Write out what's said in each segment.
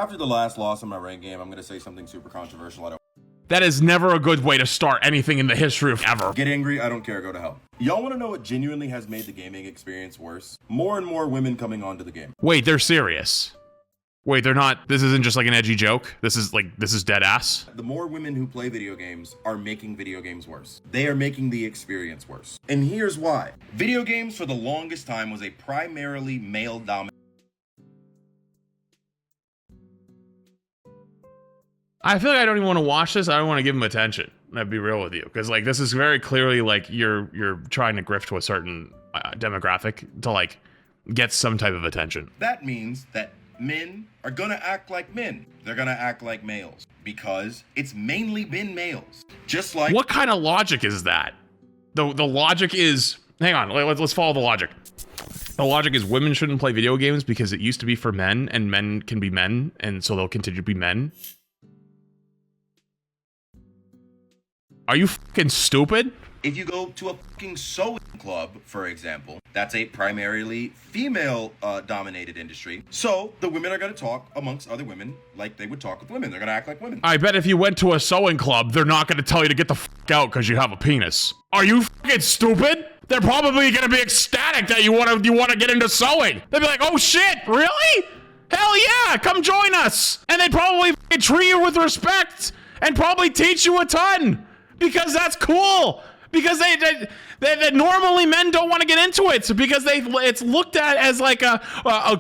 After the last loss in my ranked game, I'm going to say something super controversial. I don't That is never a good way to start anything in the history of ever. get angry. I don't care. Go to hell. Y'all want to know what genuinely has made the gaming experience worse? More and more women coming onto the game. Wait, they're serious. Wait, they're not. This isn't just like an edgy joke. This is dead ass. The more women who play video games are making video games worse. They are making the experience worse. And here's why. Video games for the longest time was a primarily male-dominated. I feel like I don't even want to watch this. I don't want to give him attention. I'd be real with you, because like this is very clearly like you're trying to grift to a certain demographic to like get some type of attention. That means that men are gonna act like men. They're gonna act like males because it's mainly been males. Just like What kind of logic is that? The logic is, hang on, let's follow the logic. The logic is women shouldn't play video games because it used to be for men, and men can be men, and so they'll continue to be men. Are you fucking stupid? if you go to a fucking sewing club, for example, that's a primarily female dominated industry. So the women are going to talk amongst other women like they would talk with women. They're going to act like women. I bet if you went to a sewing club, they're not going to tell you to get the fuck out because you have a penis. Are you fucking stupid? They're probably going to be ecstatic that you want to get into sewing. They'll be like, oh shit, really? Hell yeah, come join us. And they'd probably treat you with respect and probably teach you a ton because that's cool. Because they normally men don't want to get into it, so because it's looked at as like a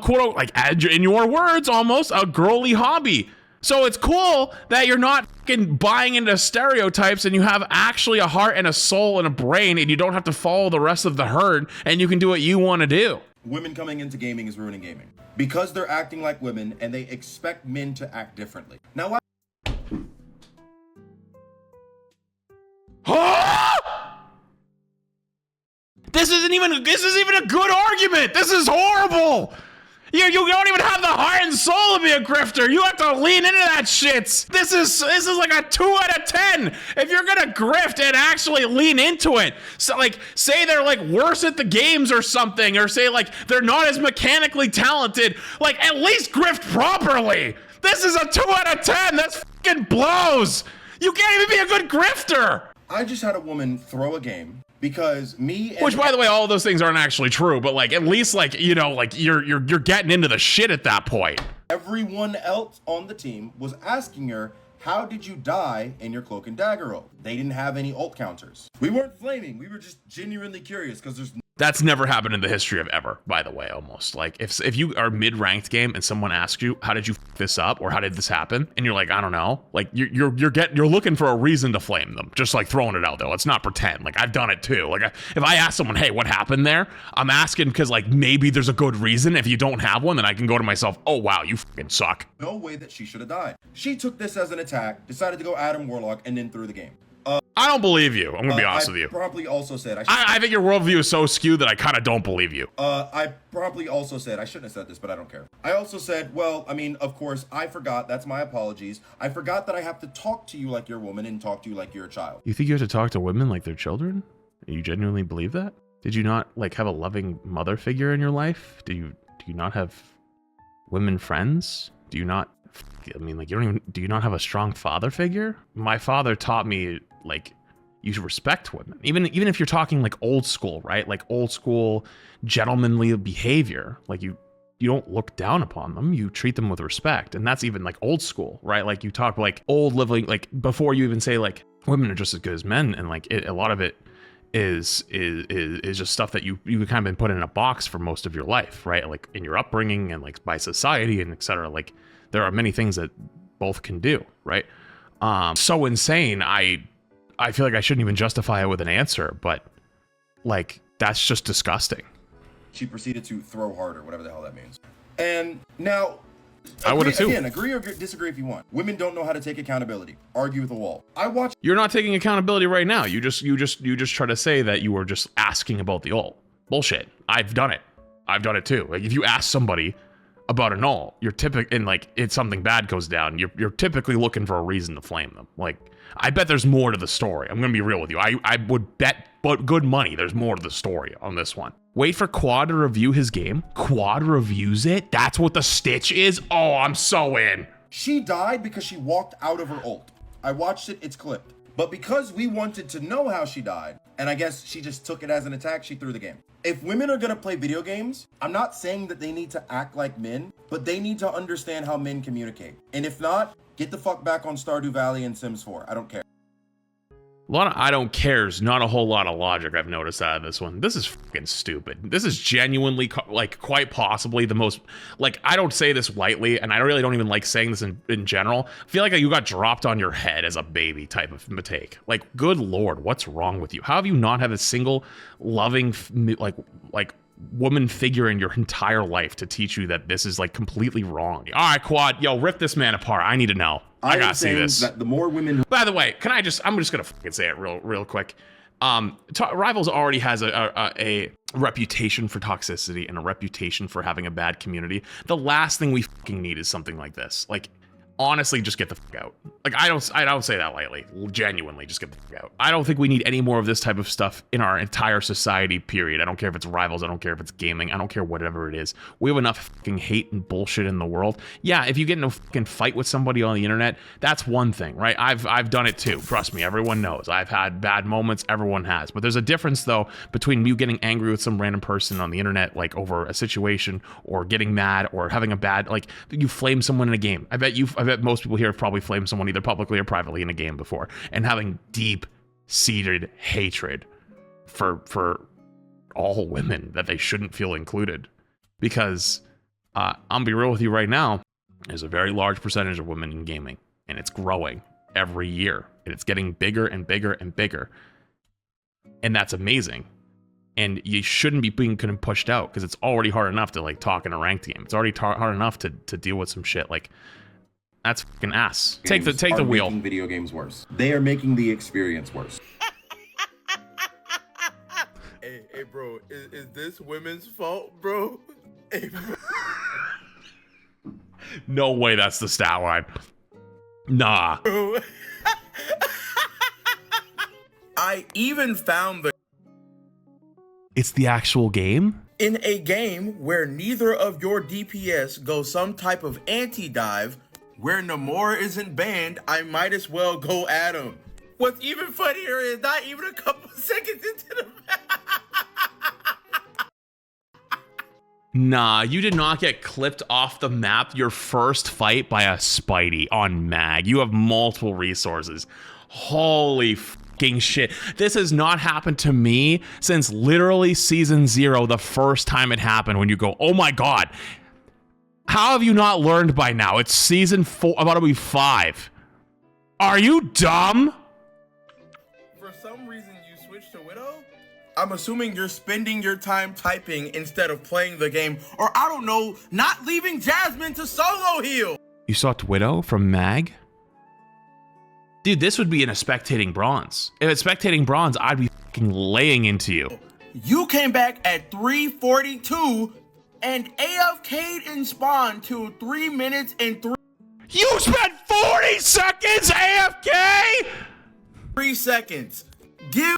quote, like in your words, almost a girly hobby. So it's cool that you're not fucking buying into stereotypes and you have actually a heart and a soul and a brain and you don't have to follow the rest of the herd and you can do what you want to do. Women coming into gaming is ruining gaming because they're acting like women and they expect men to act differently. Now, This isn't even a good argument. This is horrible. You don't even have the heart and soul to be a grifter. You have to lean into that shit. This is like a 2 out of 10. If you're gonna grift and actually lean into it, so like say they're like worse at the games or something, or say like they're not as mechanically talented, like at least grift properly. This is a 2 out of 10. That's fucking blows. You can't even be a good grifter. I just had a woman throw a game because me and Which, by the way, all of those things aren't actually true, but like at least like, you know, like you're getting into the shit at that point. Everyone else on the team was asking her, how did you die in your cloak and dagger ult? They didn't have any ult counters. We weren't flaming. We were just genuinely curious because there's That's never happened in the history of ever, by the way, almost. Like, if you are mid-ranked game and someone asks you, how did you f this up, or how did this happen? And you're like, I don't know. Like, you're looking for a reason to flame them. Just like throwing it out there. Let's not pretend. Like, I've done it too. Like, if I ask someone, hey, what happened there? I'm asking because, like, maybe there's a good reason. If you don't have one, then I can go to myself, oh, wow, you fucking suck. no way that she should have died. She took this as an attack, decided to go Adam Warlock, and then threw the game. I don't believe you. I'm gonna be honest with you. I promptly also said I think your worldview is so skewed that I kind of don't believe you. I promptly also said, I shouldn't have said this, but I don't care. I also said, well, I mean, of course, I forgot. That's my apologies. I forgot that I have to talk to you like you're a woman and talk to you like you're a child. You think you have to talk to women like they're children? You genuinely believe that? Did you not like have a loving mother figure in your life? Do you not have women friends? Do you not? I mean, like, do you not have a strong father figure? My father taught me, like, you should respect women. Even if you're talking like old school, right? Like old school gentlemanly behavior. Like you don't look down upon them. You treat them with respect. And that's even like old school, right? Like you talk like old living, like before you even say like women are just as good as men. And like a lot of it is just stuff that you kind of been put in a box for most of your life, right? Like in your upbringing and like by society and etc. Like there are many things that both can do, right? So insane. I feel like I shouldn't even justify it with an answer, but like that's just disgusting. She proceeded to throw harder, whatever the hell that means. And now, I would have too. Again, agree or disagree if you want. Women don't know how to take accountability. Argue with a wall. You're not taking accountability right now. You just try to say that you were just asking about the ult. Bullshit. I've done it. I've done it too. Like if you ask somebody about an ult, you're typically, and like it's something bad goes down, you're typically looking for a reason to flame them. Like I bet there's more to the story. I'm gonna be real with you. I would bet, but good money, there's more to the story on this one. Wait for Quad to review his game? Quad reviews it? That's what the stitch is? Oh, I'm so in. She died because she walked out of her ult. I watched it, it's clipped. But because we wanted to know how she died, and I guess she just took it as an attack, she threw the game. If women are gonna play video games, I'm not saying that they need to act like men, but they need to understand how men communicate. And if not, get the fuck back on Stardew Valley and Sims 4. I don't care. A lot of I don't cares, not a whole lot of logic I've noticed out of this one. This is fucking stupid. This is genuinely, like, quite possibly the most, like, I don't say this lightly, and I really don't even like saying this in general. I feel like you got dropped on your head as a baby type of take. Like, good lord, what's wrong with you? How have you not had a single loving, like woman figure in your entire life to teach you that this is, like, completely wrong? All right, Quad, yo, rip this man apart. I need to know. I gotta see this. That the more women. By the way, I'm just gonna fucking say it real quick. Rivals already has a reputation for toxicity and a reputation for having a bad community. The last thing we fucking need is something like this. Like, honestly, just get the fuck out. Like, I don't say that lightly. Genuinely, just get the fuck out. I don't think we need any more of this type of stuff in our entire society, period. I don't care if it's Rivals. I don't care if it's gaming. I don't care whatever it is. We have enough fucking hate and bullshit in the world. Yeah, if you get in a fucking fight with somebody on the internet, that's one thing, right? I've done it too. Trust me, everyone knows. I've had bad moments. Everyone has. But there's a difference, though, between you getting angry with some random person on the internet, like over a situation, or getting mad, or having a bad, like, you flame someone in a game. I bet most people here have probably flamed someone either publicly or privately in a game before, and having deep-seated hatred for all women that they shouldn't feel included. Because I'll be real with you right now, there's a very large percentage of women in gaming, and it's growing every year, and it's getting bigger and bigger and bigger, and that's amazing. And you shouldn't be being kind of pushed out, because it's already hard enough to, like, talk in a ranked game. It's already hard enough to deal with some shit. Like, that's fucking ass. Take the wheel. Making video games worse. They are making the experience worse. Hey, bro, is this women's fault, bro? Hey, bro. No way that's the stat line. Nah. I even found the... It's the actual game? In a game where neither of your DPS go some type of anti-dive, where Namor isn't banned, I might as well go at him. What's even funnier is not even a couple seconds into the match. Nah, you did not get clipped off the map your first fight by a Spidey on Mag. You have multiple resources. Holy fucking shit. This has not happened to me since literally season 0, the first time it happened, when you go, oh my god. How have you not learned by now? It's season 4, about to be 5. Are you dumb? For some reason you switched to Widow? I'm assuming you're spending your time typing instead of playing the game, or I don't know, not leaving Jasmine to solo heal. You saw Widow from Mag? Dude, this would be in a spectating bronze. If it's spectating bronze, I'd be fucking laying into you. You came back at 3:42 and AFK'd in spawn till 3 minutes and 3... You spent 40 seconds AFK? 3 seconds. Give...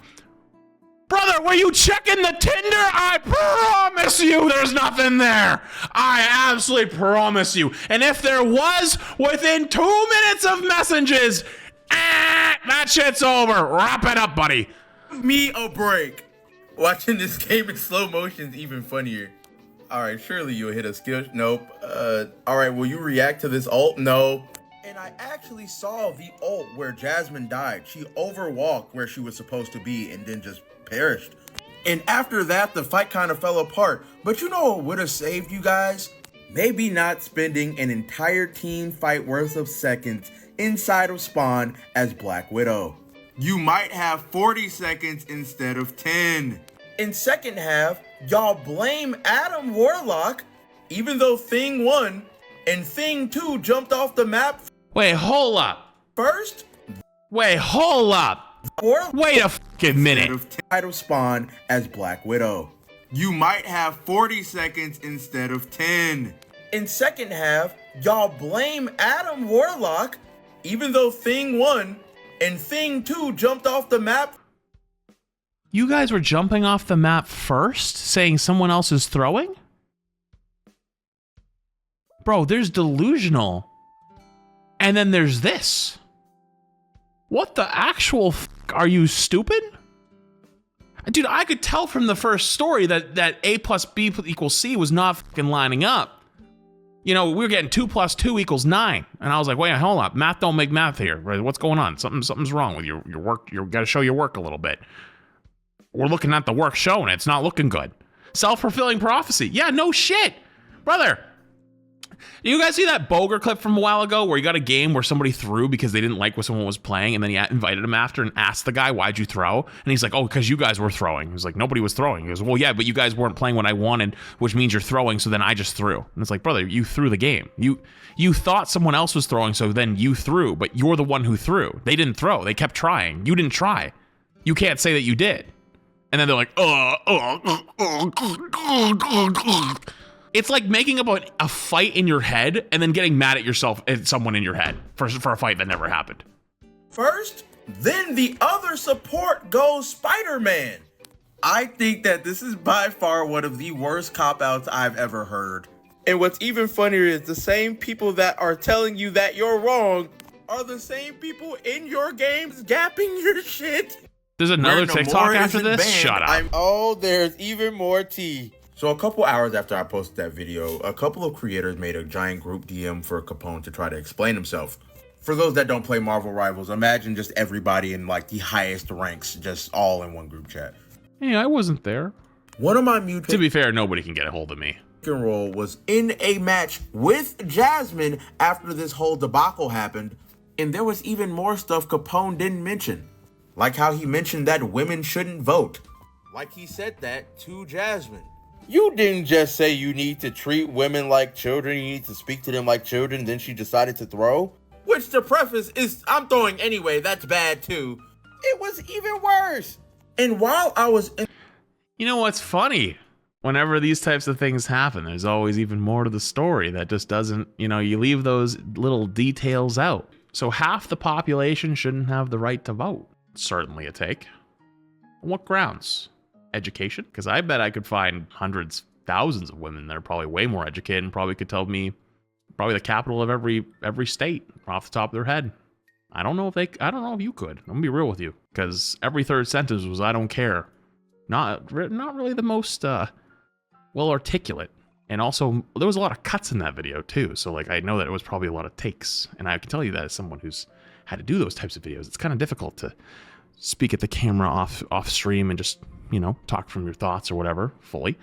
Brother, were you checking the Tinder? I promise you there's nothing there. I absolutely promise you. And if there was, within 2 minutes of messages, that shit's over. Wrap it up, buddy. Me a break. Watching this game in slow motion is even funnier. Alright, surely you'll hit a skill. Nope. Alright, will you react to this ult? No. And I actually saw the ult where Jasmine died. She overwalked where she was supposed to be and then just perished. And after that, the fight kind of fell apart. But you know what would have saved you guys? Maybe not spending an entire team fight worth of seconds inside of spawn as Black Widow. You might have 40 seconds instead of 10. In second half, y'all blame Adam Warlock, even though Thing 1 and Thing 2 jumped off the map Wait, hold up. first. Wait, hold up. Wait a fucking minute. Instead of spawn as Black Widow. You might have 40 seconds instead of 10. In second half, y'all blame Adam Warlock, even though Thing 1 and Thing 2 jumped off the map You guys were jumping off the map first, saying someone else is throwing? Bro, there's Delusional. And then there's this. What the actual f***? Are you stupid? Dude, I could tell from the first story that A plus B equals C was not fucking lining up. You know, we were getting 2 + 2 = 9. And I was like, wait, hold up. Math don't make math here. What's going on? Something's wrong with your work. You got to show your work a little bit. We're looking at the work showing it's not looking good. Self-fulfilling prophecy. Yeah, no shit. Brother, you guys see that Boger clip from a while ago where you got a game where somebody threw because they didn't like what someone was playing, and then he invited him after and asked the guy, why'd you throw? And he's like, oh, because you guys were throwing. He was like, nobody was throwing. He goes, well, yeah, but you guys weren't playing what I wanted, which means you're throwing, so then I just threw. And it's like, brother, you threw the game. You thought someone else was throwing, so then you threw, but you're the one who threw. They didn't throw. They kept trying. You didn't try. You can't say that you did. And then they're like, It's like making up a fight in your head and then getting mad at yourself at someone in your head for a fight that never happened. First, then the other support goes Spider-Man. I think that this is by far one of the worst cop-outs I've ever heard. And what's even funnier is the same people that are telling you that you're wrong are the same people in your games gapping your shit. There's another TikTok after this? Banned, Shut up. Oh, there's even more tea. So a couple hours after I posted that video, a couple of creators made a giant group DM for Capone to try to explain himself. For those that don't play Marvel Rivals, imagine just everybody in like the highest ranks just all in one group chat. Hey, I wasn't there. One of my mutations, to be fair, nobody can get a hold of me. Roll was in a match with Jasmine after this whole debacle happened, and there was even more stuff Capone didn't mention. Like how he mentioned that women shouldn't vote. Like he said that to Jasmine. You didn't just say you need to treat women like children, you need to speak to them like children, then she decided to throw? Which the preface is, I'm throwing anyway, that's bad too. It was even worse. And while I was in... You know what's funny? Whenever these types of things happen, there's always even more to the story that just doesn't, you know, you leave those little details out. So half the population shouldn't have the right to vote. Certainly a take. On what grounds? Education? Because I bet I could find hundreds, thousands of women that are probably way more educated and probably could tell me probably the capital of every state off the top of their head. I don't know if you could. I'm gonna be real with you, because every third sentence was I don't care. Not really the most well articulate. And also there was a lot of cuts in that video too. So like I know that it was probably a lot of takes. And I can tell you that as someone who's had to do those types of videos, it's kind of difficult to speak at the camera off stream and just, you know, talk from your thoughts or whatever fully.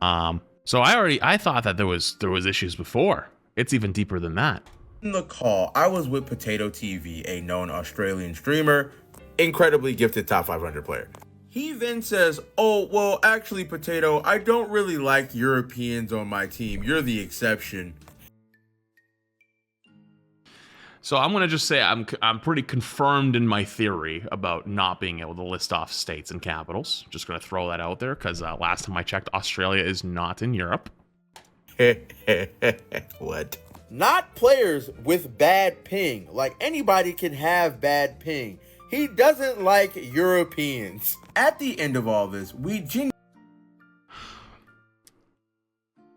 So I thought that there was issues before. It's even deeper than that. In the call, I was with Potato TV, a known Australian streamer, incredibly gifted top 500 player. He then says, oh, well, actually, Potato, I don't really like Europeans on my team. You're the exception. So I'm going to just say I'm pretty confirmed in my theory about not being able to list off states and capitals. Just going to throw that out there because last time I checked, Australia is not in Europe. What? Not players with bad ping. Like, anybody can have bad ping. He doesn't like Europeans. At the end of all this, we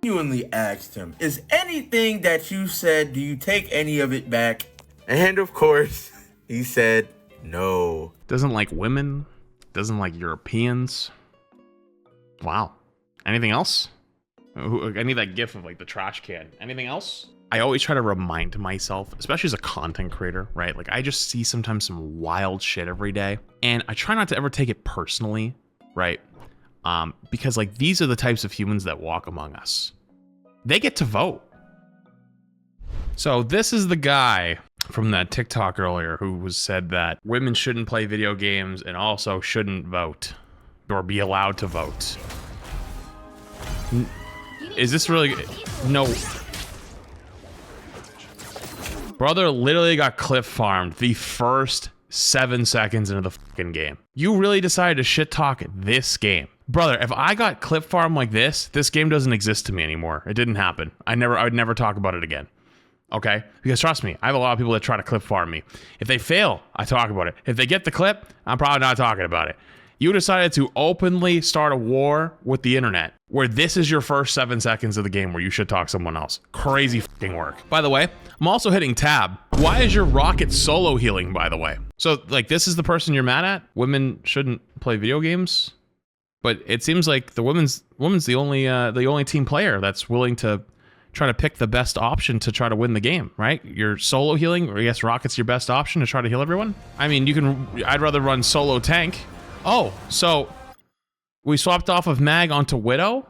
genuinely asked him, is anything that you said, do you take any of it back? And of course, he said no. Doesn't like women, doesn't like Europeans. Wow. Anything else? I need that gif of like the trash can. Anything else? I always try to remind myself, especially as a content creator, right? Like I just see sometimes some wild shit every day, and I try not to ever take it personally, right? Because like these are the types of humans that walk among us. They get to vote. So this is the guy from that TikTok earlier who was said that women shouldn't play video games and also shouldn't vote or be allowed to vote. Is this really... No. Brother literally got clip farmed the first 7 seconds into the fucking game. You really decided to shit talk this game. Brother, if I got clip farmed like this game doesn't exist to me anymore. It didn't happen. I would never talk about it again. Okay? Because trust me, I have a lot of people that try to clip farm me. If they fail, I talk about it. If they get the clip, I'm probably not talking about it. You decided to openly start a war with the internet, where this is your first 7 seconds of the game where you should talk someone else. Crazy fucking work. By the way, I'm also hitting tab. Why is your rocket solo healing, by the way? So, like, this is the person you're mad at? Women shouldn't play video games? But it seems like the woman's the only team player that's willing to try to pick the best option to try to win the game, right? You're solo healing, or I guess rocket's your best option to try to heal everyone? I mean, I'd rather run solo tank. Oh, so we swapped off of Mag onto Widow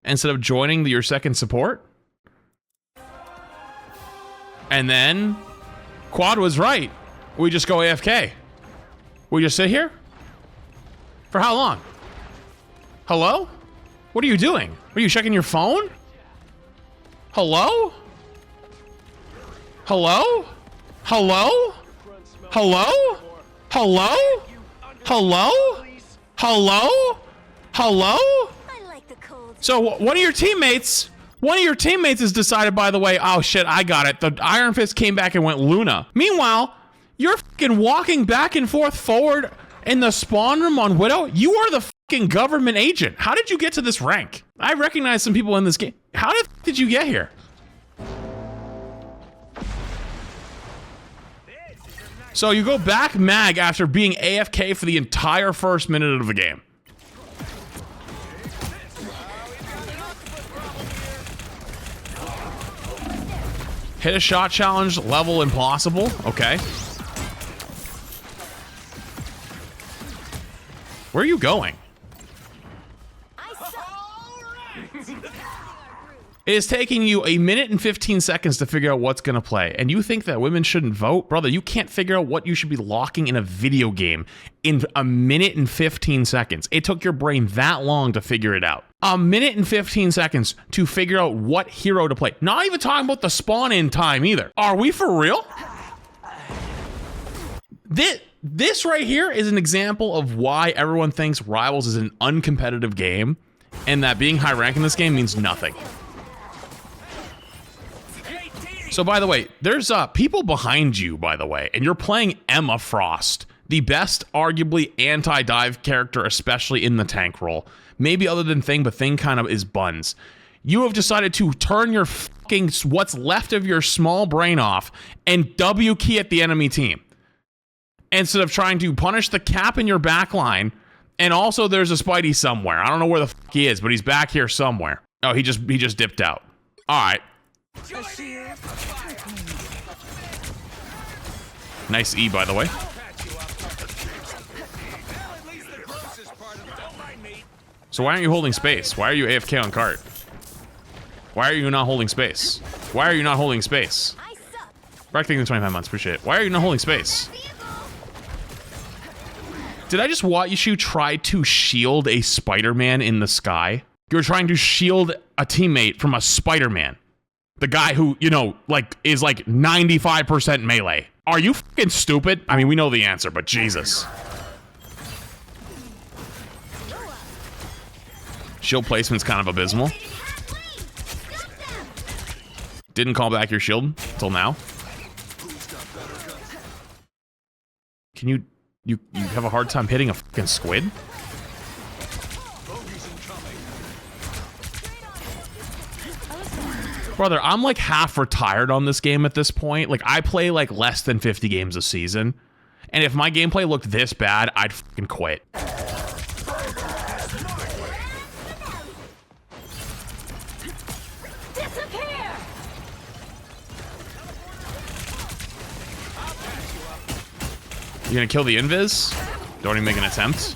instead of joining your second support? And then Quad was right. We just go AFK. We just sit here? For how long? Hello? What are you doing? Are you checking your phone? Hello? Hello? Hello? Hello? Hello? Hello? Hello? Hello? So one of your teammates has decided, by the way, oh shit, I got it. The Iron Fist came back and went Luna. Meanwhile, you're fucking walking back and forward in the spawn room on Widow. You are the fucking government agent. How did you get to this rank? I recognize some people in this game. How did you get here? So you go back Mag after being AFK for the entire first minute of the game. Hit a shot challenge, level impossible. Okay. Where are you going? It is taking you 1 minute and 15 seconds to figure out what's gonna play, and you think that women shouldn't vote? Brother, you can't figure out what you should be locking in a video game in 1 minute and 15 seconds. It took your brain that long to figure it out. 1 minute and 15 seconds to figure out what hero to play. Not even talking about the spawn-in time either. Are we for real? This right here is an example of why everyone thinks Rivals is an uncompetitive game, and that being high rank in this game means nothing. So by the way, there's people behind you, by the way, and you're playing Emma Frost, the best, arguably, anti-dive character, especially in the tank role. Maybe other than Thing, but Thing kind of is buns. You have decided to turn your fucking, what's left of your small brain off and W key at the enemy team. Instead of trying to punish the cap in your back line, and also there's a Spidey somewhere. I don't know where the fuck he is, but he's back here somewhere. Oh, he just dipped out. All right. Nice E, by the way. So why aren't you holding space? Why are you AFK on cart? Why are you not holding space? Why are you not holding space? Recting the 25 months, appreciate it. Why are you not holding space? Did I just watch you try to shield a Spider-Man in the sky? You were trying to shield a teammate from a Spider-Man. The guy who, you know, like, is like 95% melee. Are you fucking stupid? I mean, we know the answer, but Jesus. Shield placement's kind of abysmal. Didn't call back your shield till now. Can you have a hard time hitting a fucking squid? Brother, I'm like half retired on this game at this point. Like, I play like less than 50 games a season. And if my gameplay looked this bad, I'd fucking quit. You gonna kill the invis? Don't even make an attempt.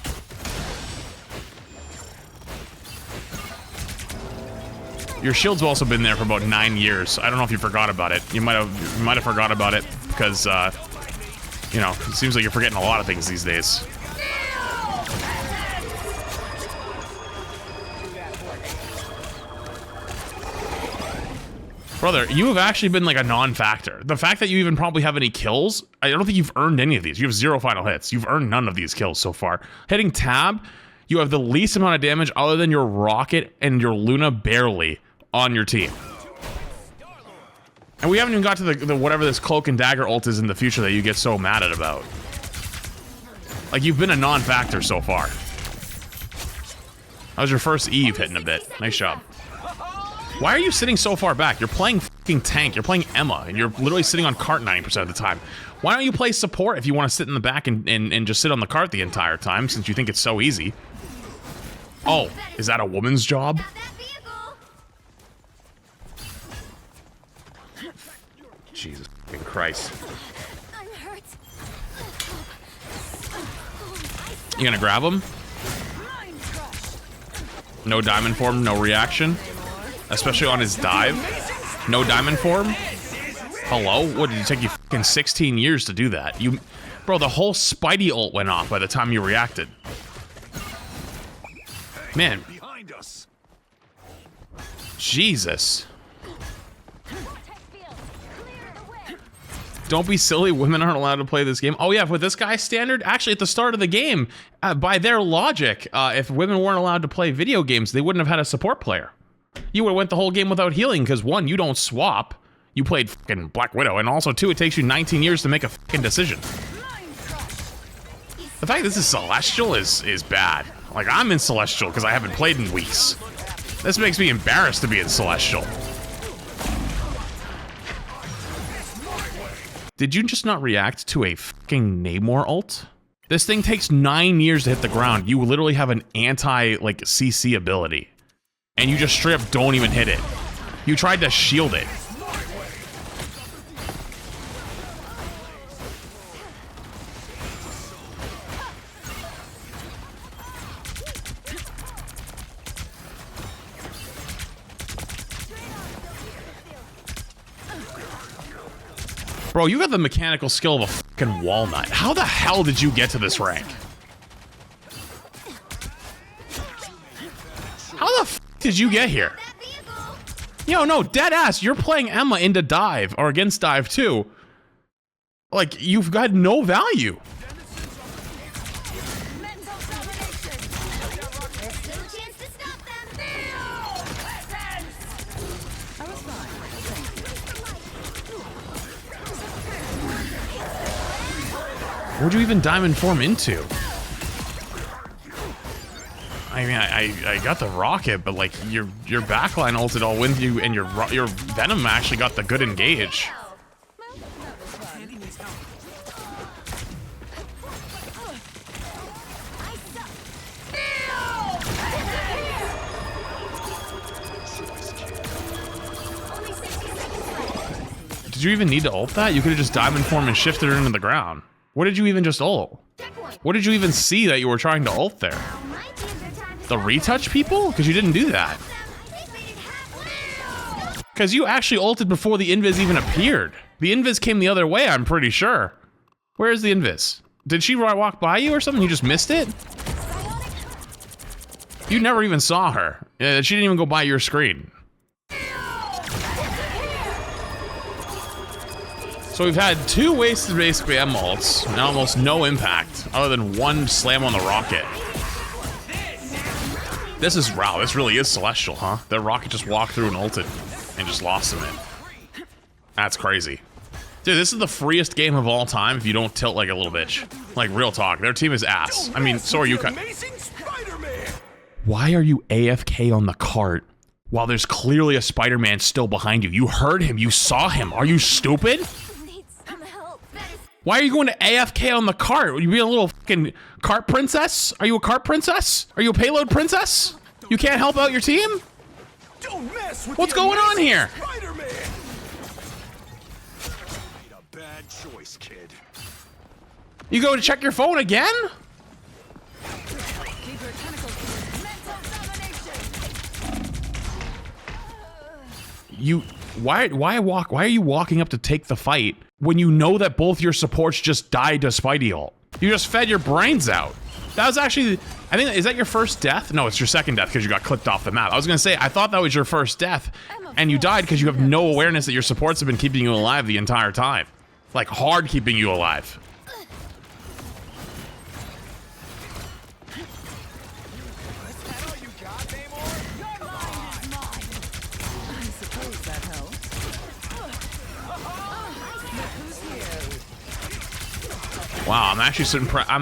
Your shield's also been there for about 9 years. I don't know if you forgot about it. You might have forgot about it because, you know, it seems like you're forgetting a lot of things these days. Brother, you have actually been like a non-factor. The fact that you even probably have any kills, I don't think you've earned any of these. You have 0 final hits. You've earned none of these kills so far. Hitting tab, you have the least amount of damage other than your rocket and your Luna barely on your team. And we haven't even got to the whatever this cloak and dagger ult is in the future that you get so mad at about. Like, you've been a non-factor so far. That was your first Eve hitting a bit. Nice job. Why are you sitting so far back? You're playing fucking tank. You're playing Emma, and you're literally sitting on cart 90% of the time. Why don't you play support if you want to sit in the back and just sit on the cart the entire time, since you think it's so easy? Oh, is that a woman's job? Jesus fucking Christ. You gonna grab him? No diamond form, no reaction. Especially on his dive. No diamond form. Hello? What, did it take you fucking 16 years to do that? Bro, the whole Spidey ult went off by the time you reacted. Man. Jesus. Don't be silly, women aren't allowed to play this game. Oh yeah, with this guy's standard, actually at the start of the game, by their logic, if women weren't allowed to play video games, they wouldn't have had a support player. You would have went the whole game without healing, because one, you don't swap. You played fucking Black Widow, and also two, it takes you 19 years to make a fucking decision. The fact this is Celestial is bad. Like, I'm in Celestial because I haven't played in weeks. This makes me embarrassed to be in Celestial. Did you just not react to a fucking Namor ult? This thing takes 9 years to hit the ground. You literally have an like, CC ability. And you just straight up don't even hit it. You tried to shield it. Bro, you got the mechanical skill of a fucking walnut. How the hell did you get to this rank? How the f did you get here? Yo, no, dead ass, you're playing Emma into dive, or against dive too. Like, you've got no value. Where'd you even diamond form into? I mean, I got the rocket, but like your backline ulted all with you, and your Venom actually got the good engage. Did you even need to ult that? You could have just diamond form and shifted her into the ground. What did you even just ult? What did you even see that you were trying to ult there? The retouch people? Because you didn't do that. Because you actually ulted before the invis even appeared. The invis came the other way, I'm pretty sure. Where's the invis? Did she walk by you or something? You just missed it? You never even saw her. She didn't even go by your screen. So we've had two wasted basically M ults and almost no impact other than one slam on the rocket. This is wow, this really is Celestial, huh? The rocket just walked through and ulted and just lost him it. That's crazy. Dude, this is the freest game of all time if you don't tilt like a little bitch. Like, real talk, their team is ass. I mean, so are you. Why are you AFK on the cart while there's clearly a Spider-Man still behind you? You heard him, you saw him. Are you stupid? Why are you going to AFK on the cart? Are you being a little fucking cart princess? Are you a cart princess? Are you a payload princess? You can't help out your team? Don't mess with What's going on here? Spider-Man. Made a bad choice, kid. You go to check your phone again? Why are you walking up to take the fight when you know that both your supports just died to Spidey ult? You just fed your brains out. That was actually, I think, is that your first death? No, it's your second death because you got clipped off the map. I was gonna say, I thought that was your first death, and you died because you have no awareness that your supports have been keeping you alive the entire time. Like, hard keeping you alive. Wow, I'm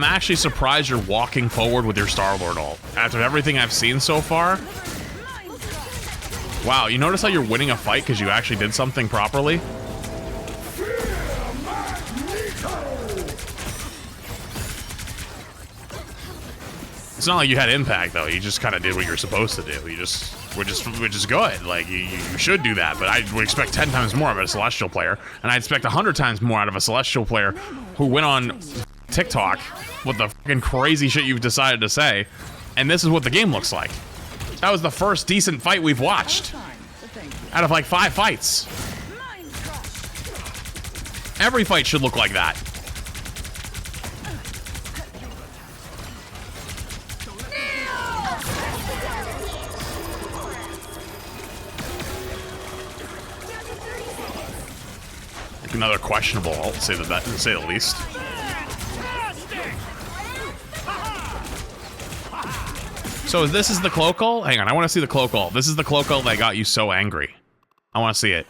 actually surprised you're walking forward with your Star-Lord ult. After everything I've seen so far. Wow, you notice how you're winning a fight because you actually did something properly? It's not like you had impact though. You just kind of did what you're supposed to do. Which is good. Like you should do that. But I would expect 10 times more out of a Celestial player, and I'd expect 100 times more out of a Celestial player who went on TikTok with the fucking crazy shit you've decided to say, and this is what the game looks like. That was the first decent fight we've watched out of like 5 fights. Every fight should look like that. Another questionable ult, to say the least. So this is the cloak ult? Hang on, I want to see the cloak ult. This is the cloak ult that got you so angry. I want to see it.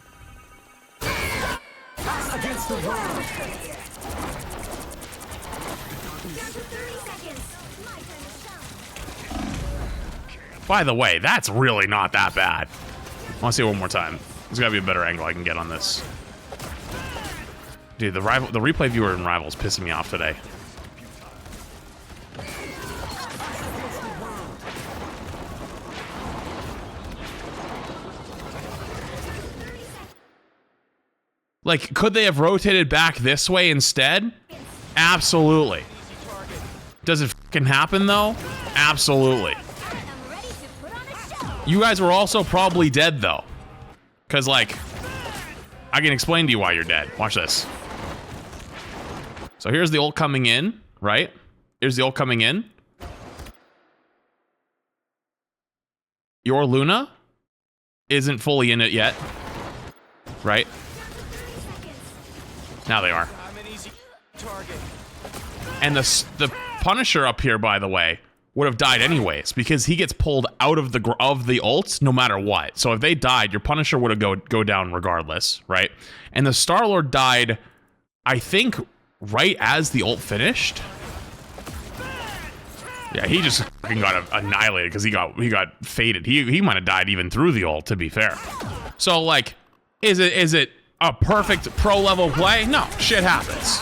By the way, that's really not that bad. I want to see it one more time. There's got to be a better angle I can get on this. Dude, the replay viewer in Rivals pissing me off today. Like, could they have rotated back this way instead? Absolutely. Does it fucking happen though? Absolutely. You guys were also probably dead though. Cause like, I can explain to you why you're dead. Watch this. So here's the ult coming in, right? Here's the ult coming in. Your Luna isn't fully in it yet, right? Now they are. And the Punisher up here, by the way, would have died anyways because he gets pulled out of the ults no matter what. So if they died, your Punisher would have go down regardless, right? And the Star-Lord died, I think, right as the ult finished. Yeah, he just fucking got annihilated because he got faded. He might have died even through the ult, to be fair. So like, is it a perfect pro level play? No, shit happens.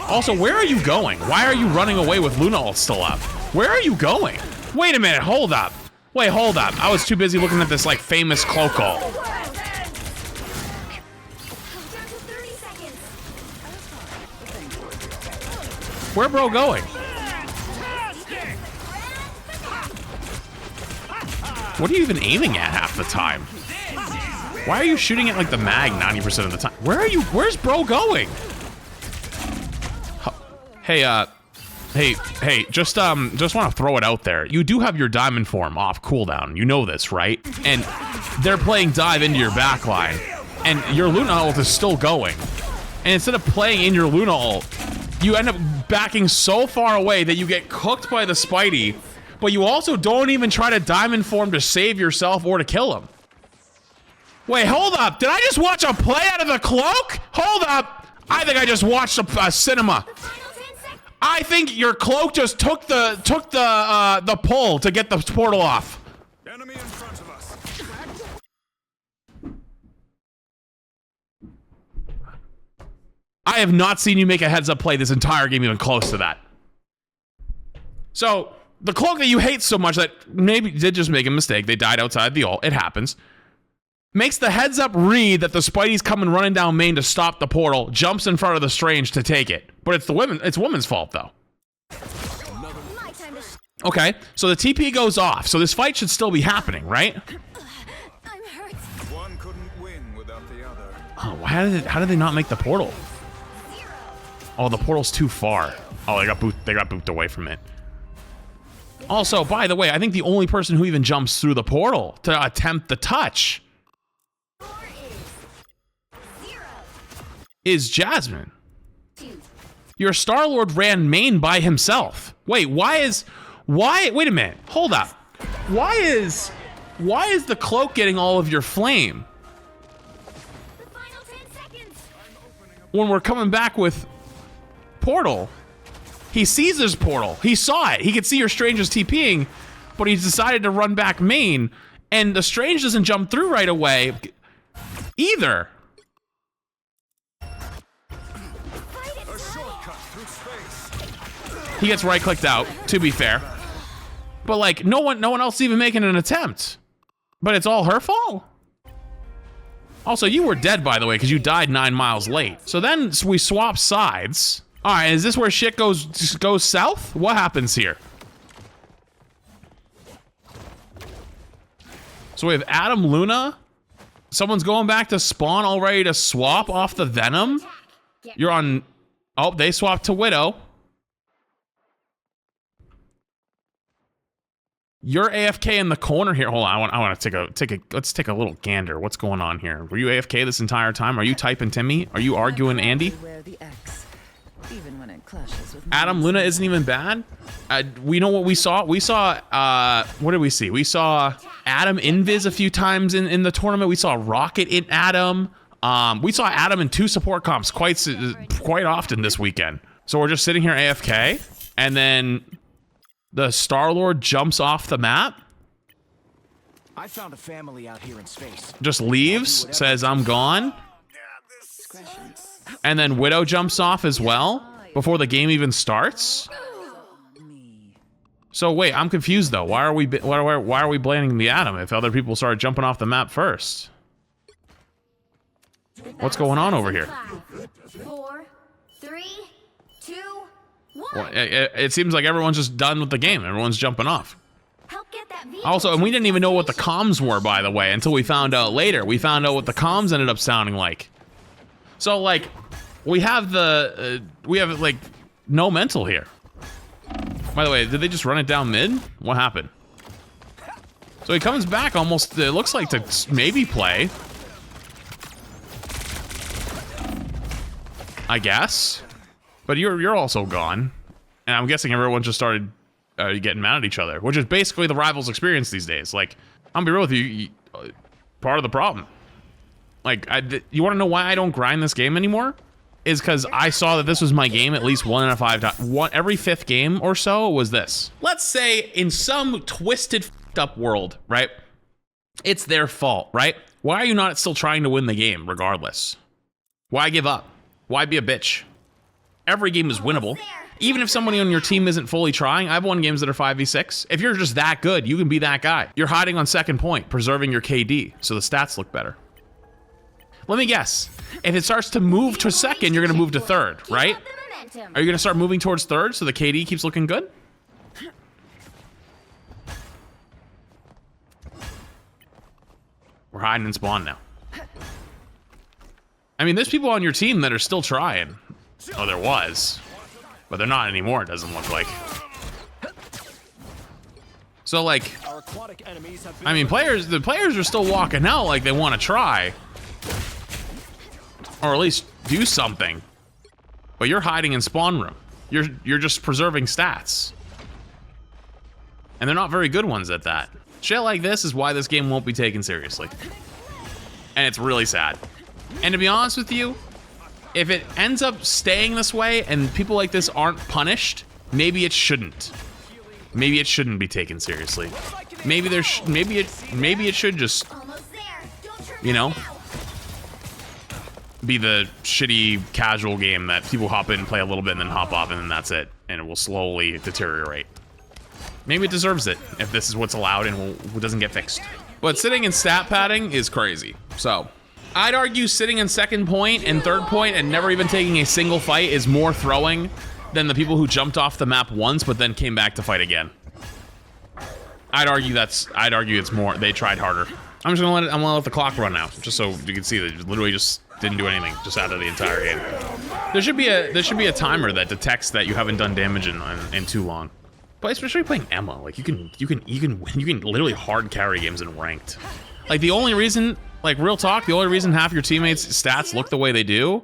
Also, where are you going? Why are you running away with Luna ult still up? Where are you going? Wait a minute, hold up. Wait, hold up. I was too busy looking at this like famous cloak ult. Where bro going? What are you even aiming at half the time? Why are you shooting at like the mag 90% of the time? Where's bro going? Hey, just want to throw it out there. You do have your diamond form off cooldown. You know this, right? And they're playing dive into your backline, and your Luna ult is still going. And instead of playing in your Luna ult, you end up backing so far away that you get cooked by the Spidey, but you also don't even try to diamond form to save yourself or to kill him. Wait, hold up. Did I just watch a play out of the cloak? Hold up. I think I just watched a cinema. I think your cloak just took the pull to get the portal off. Enemy in front of us. I have not seen you make a heads-up play this entire game even close to that. So, the cloak that you hate so much that maybe did just make a mistake. They died outside the ult. It happens. Makes the heads-up read that the Spidey's coming running down main to stop the portal, jumps in front of the Strange to take it. But it's women's fault, though. Okay, so the TP goes off, so this fight should still be happening, right? I'm hurt. One couldn't win without the other. Oh, how did they not make the portal? Oh, the portal's too far. Oh, they got booped away from it. Also, by the way, I think the only person who even jumps through the portal to attempt the touch is Jasmine. Your Star-Lord ran main by himself. Wait, wait a minute, hold up. Why is the cloak getting all of your flame? The final 10 seconds. When we're coming back with portal. He sees this portal. He saw it. He could see your Strange is TPing, but he decided to run back main, and the Strange doesn't jump through right away either. He gets right-clicked out, to be fair. But like, no one else is even making an attempt. But it's all her fault? Also, you were dead, by the way, because you died 9 miles late. So then we swap sides. All right, is this where shit goes south? What happens here? So we have Adam Luna. Someone's going back to spawn, all ready to swap off the Venom. You're on... Oh, they swapped to Widow. You're AFK in the corner here. Hold on, I want to let's take a little gander. What's going on here? Were you AFK this entire time? Are you typing Timmy? Are you arguing Andy? Adam Luna isn't even bad. We know what we saw. We saw what did we see? We saw Adam Invis a few times in the tournament. We saw Rocket in Adam. We saw Adam in 2 support comps quite often this weekend. So we're just sitting here AFK, and then the Star-Lord jumps off the map. I found a family out here in space. Just leaves, says I'm gone. And then Widow jumps off as well before the game even starts. So wait, I'm confused though. Why are we blaming the Adam if other people started jumping off the map first? What's going on over here? 4, 3, 2, 1. Well, it seems like everyone's just done with the game. Everyone's jumping off. Help get that vehicle Also, and we to didn't even know what the destination. comms were, by the way, until we found out later. We found out what the comms ended up sounding like. So, like, we have like, no mental here. By the way, did they just run it down mid? What happened? So he comes back almost, it looks like, to maybe play. I guess. But you're also gone. And I'm guessing everyone just started getting mad at each other, which is basically the rivals' experience these days. Like, I'm gonna be real with you, part of the problem. Like, you want to know why I don't grind this game anymore? Is because I saw that this was my game at least 1 in 5 times. Every 5th game or so was this. Let's say in some twisted, f***ed up world, right? It's their fault, right? Why are you not still trying to win the game regardless? Why give up? Why be a bitch? Every game is winnable. Even if somebody on your team isn't fully trying, I've won games that are 5v6. If you're just that good, you can be that guy. You're hiding on second point, preserving your KD, so the stats look better. Let me guess. If it starts to move to second, you're gonna move to third, right? Are you gonna start moving towards third so the KD keeps looking good? We're hiding in spawn now. I mean, there's people on your team that are still trying. Oh, there was. But they're not anymore, it doesn't look like. So, like, I mean, the players are still walking out like they want to try. Or at least do something. But you're hiding in spawn room. You're just preserving stats. And they're not very good ones at that. Shit like this is why this game won't be taken seriously. And it's really sad. And to be honest with you, if it ends up staying this way and people like this aren't punished, maybe it shouldn't. Maybe it shouldn't be taken seriously. Maybe it should just, you know, be the shitty casual game that people hop in, play a little bit, and then hop off, and then that's it. And it will slowly deteriorate. Maybe it deserves it if this is what's allowed and doesn't get fixed. But sitting in stat padding is crazy. So I'd argue sitting in second point and third point and never even taking a single fight is more throwing than the people who jumped off the map once but then came back to fight again. I'd argue it's more, they tried harder. I'm gonna let the clock run out, just so you can see that it literally just didn't do anything, just out of the entire game. There should be a timer that detects that you haven't done damage in too long. But especially playing Emma, like you can literally hard carry games in ranked. Like the only reason, like real talk, the only reason half your teammates' stats look the way they do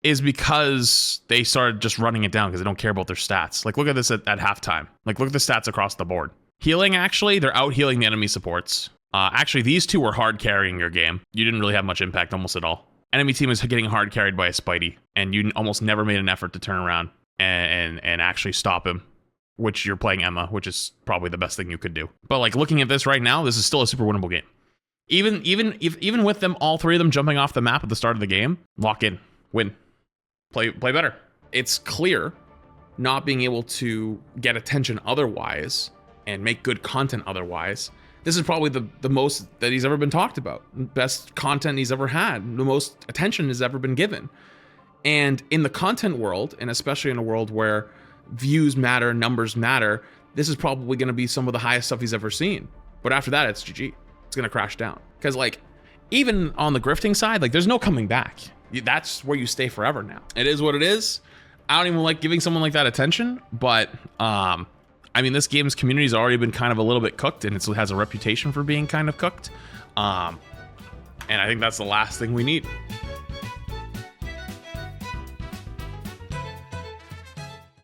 is because they started just running it down because they don't care about their stats. Like look at this at halftime. Like look at the stats across the board. Healing, actually, they're out healing the enemy supports. Actually, these two were hard carrying your game. You didn't really have much impact almost at all. Enemy team is getting hard carried by a Spidey, and you almost never made an effort to turn around. and actually stop him, which you're playing Emma, which is probably the best thing you could do. But like looking at this right now, this is still a super winnable game. Even with them, all three of them jumping off the map at the start of the game, lock in, win, play better. It's clear not being able to get attention otherwise and make good content otherwise. This is probably the most that he's ever been talked about, best content he's ever had, the most attention has ever been given. And in the content world, and especially in a world where views matter, numbers matter, this is probably going to be some of the highest stuff he's ever seen. But after that, it's GG. It's going to crash down. Because like, even on the grifting side, like there's no coming back. That's where you stay forever now. It is what it is. I don't even like giving someone like that attention, but I mean, this game's community's already been kind of a little bit cooked, and it has a reputation for being kind of cooked. And I think that's the last thing we need.